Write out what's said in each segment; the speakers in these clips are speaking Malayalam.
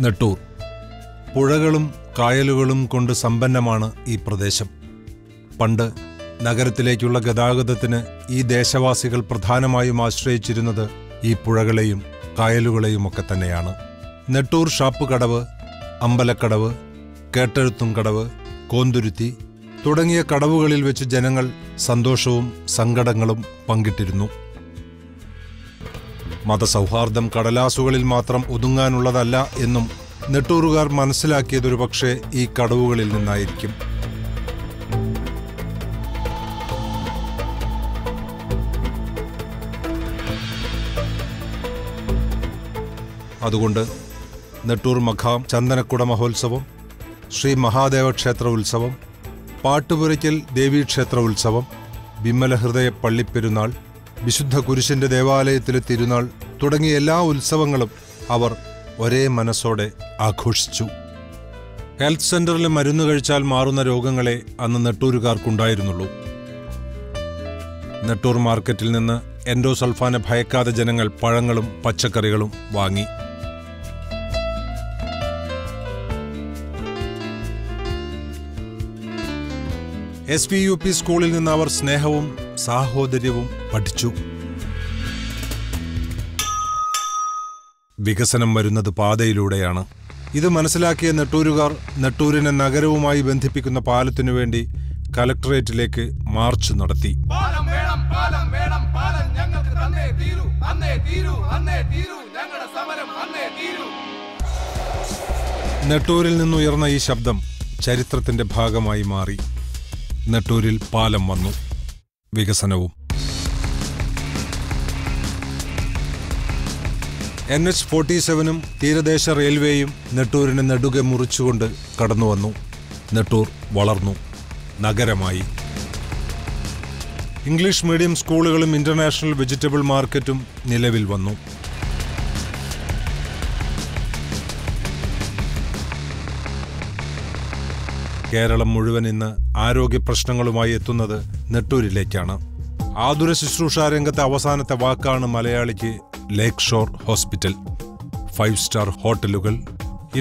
നെട്ടൂർ പുഴകളും കായലുകളും കൊണ്ട് സമ്പന്നമാണ് ഈ പ്രദേശം. പണ്ട് നഗരത്തിലേക്കുള്ള ഗതാഗതത്തിന് ഈ ദേശവാസികൾ പ്രധാനമായും ആശ്രയിച്ചിരുന്നത് ഈ പുഴകളെയും കായലുകളെയുമൊക്കെ തന്നെയാണ്. നെട്ടൂർ ഷാപ്പ് കടവ്, അമ്പലക്കടവ്, കേട്ടെഴുത്തും കടവ്, കോന്തുരുത്തി തുടങ്ങിയ കടവുകളിൽ വെച്ച് ജനങ്ങൾ സന്തോഷവും സങ്കടങ്ങളും പങ്കിട്ടിരുന്നു. മതസൗഹാർദ്ദം കടലാസുകളിൽ മാത്രം ഒതുങ്ങാനുള്ളതല്ല എന്നും നെട്ടൂറുകാർ മനസ്സിലാക്കിയതൊരു പക്ഷേ ഈ കടവുകളിൽ നിന്നായിരിക്കും. അതുകൊണ്ട് നെട്ടൂർ മഖാം ചന്ദനക്കുട മഹോത്സവം, ശ്രീ മഹാദേവ ക്ഷേത്ര ഉത്സവം, പാട്ടുപുരയ്ക്കൽ ദേവീക്ഷേത്ര ഉത്സവം, വിമലഹൃദയ പള്ളിപ്പെരുന്നാൾ, വിശുദ്ധ കുരിശിന്റെ ദേവാലയത്തിലെ തിരുനാൾ തുടങ്ങിയ എല്ലാ ഉത്സവങ്ങളും അവർ ഒരേ മനസ്സോടെ ആഘോഷിച്ചു. ഹെൽത്ത് സെന്ററിൽ മരുന്ന് കഴിച്ചാൽ മാറുന്ന രോഗങ്ങളെ അന്ന് നെട്ടൂരുകാർക്കുണ്ടായിരുന്നുള്ളൂ. നെട്ടൂർ മാർക്കറ്റിൽ നിന്ന് എൻഡോസൾഫാനെ ഭയക്കാതെ ജനങ്ങൾ പഴങ്ങളും പച്ചക്കറികളും വാങ്ങി. SVUP സ്കൂളിൽ നിന്ന് അവർ സ്നേഹവും സാഹോദര്യവും പഠിച്ചു. വികസനം വരുന്നത് പാതയിലൂടെയാണ്. ഇത് മനസ്സിലാക്കിയ നെട്ടൂരുകാർ നെട്ടൂരിനെ നഗരവുമായി ബന്ധിപ്പിക്കുന്ന പാലത്തിനു വേണ്ടി കലക്ടറേറ്റിലേക്ക് മാർച്ച് നടത്തി. നെട്ടൂരിൽ നിന്നുയർന്ന ഈ ശബ്ദം ചരിത്രത്തിന്റെ ഭാഗമായി മാറി. നെട്ടൂരിൽ പാലം വന്നു, വികസനവും. NH-47 തീരദേശ റെയിൽവേയും നെട്ടൂരിനെ നെടുകെ മുറിച്ചുകൊണ്ട് കടന്നുവന്നു. നെട്ടൂർ വളർന്നു, നഗരമായി. ഇംഗ്ലീഷ് മീഡിയം സ്കൂളുകളും ഇന്റർനാഷണൽ വെജിറ്റബിൾ മാർക്കറ്റും നിലവിൽ വന്നു. കേരളം മുഴുവൻ ഇന്ന് ആരോഗ്യ പ്രശ്നങ്ങളുമായി എത്തുന്നത് നെട്ടൂരിലേക്കാണ്. ആതുര ശുശ്രൂഷാ രംഗത്തെ അവസാനത്തെ വാക്കാണ് മലയാളിക്ക് ലേക്ക് ഷോർ ഹോസ്പിറ്റൽ. 5 സ്റ്റാർ ഹോട്ടലുകൾ,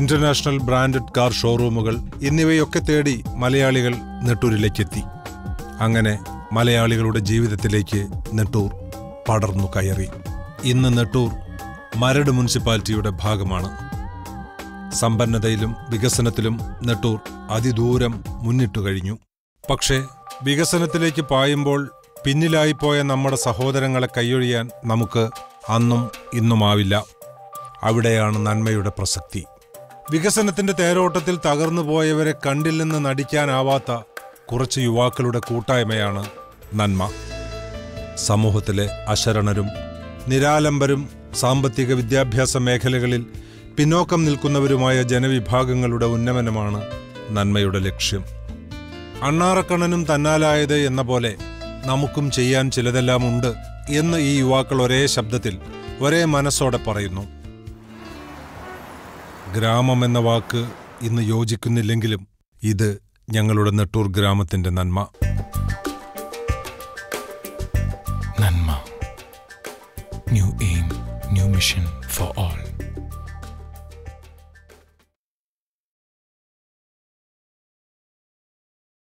ഇന്റർനാഷണൽ ബ്രാൻഡഡ് കാർ ഷോറൂമുകൾ എന്നിവയൊക്കെ തേടി മലയാളികൾ നെട്ടൂരിലേക്കെത്തി. അങ്ങനെ മലയാളികളുടെ ജീവിതത്തിലേക്ക് നെട്ടൂർ പടർന്നു കയറി. ഇന്ന് നെട്ടൂർ മരട് മുനിസിപ്പാലിറ്റിയുടെ ഭാഗമാണ്. സമ്പന്നതയിലും വികസനത്തിലും നെട്ടൂർ അതിദൂരം മുന്നിട്ടു കഴിഞ്ഞു. പക്ഷേ വികസനത്തിലേക്ക് പായുമ്പോൾ പിന്നിലായിപ്പോയ നമ്മുടെ സഹോദരങ്ങളെ കൈയൊഴിയാൻ നമുക്ക് അന്നും ഇന്നുമാവില്ല. അവിടെയാണ് നന്മയുടെ പ്രസക്തി. വികസനത്തിന്റെ തേരോട്ടത്തിൽ തകർന്നു പോയവരെ കണ്ടില്ലെന്ന് നടിക്കാനാവാത്ത കുറച്ച് യുവാക്കളുടെ കൂട്ടായ്മയാണ് നന്മ. സമൂഹത്തിലെ അശരണരും നിരാലംബരും സാമ്പത്തിക വിദ്യാഭ്യാസ മേഖലകളിൽ പിന്നോക്കം നിൽക്കുന്നവരുമായ ജനവിഭാഗങ്ങളുടെ ഉന്നമനമാണ് നന്മയുടെ ലക്ഷ്യം. അണ്ണാറക്കണ്ണനും തന്നാലായത് എന്ന പോലെ നമുക്കും ചെയ്യാൻ ചിലതെല്ലാം ഉണ്ട് എന്ന് ഈ യുവാക്കൾ ഒരേ ശബ്ദത്തിൽ ഒരേ മനസ്സോടെ പറയുന്നു. ഗ്രാമം എന്ന വാക്ക് ഇന്ന് യോജിക്കുന്നില്ലെങ്കിലും ഇത് ഞങ്ങളുടെ നെട്ടൂർ ഗ്രാമത്തിന്റെ നന്മ. നന്മ, new aim, new mission for all.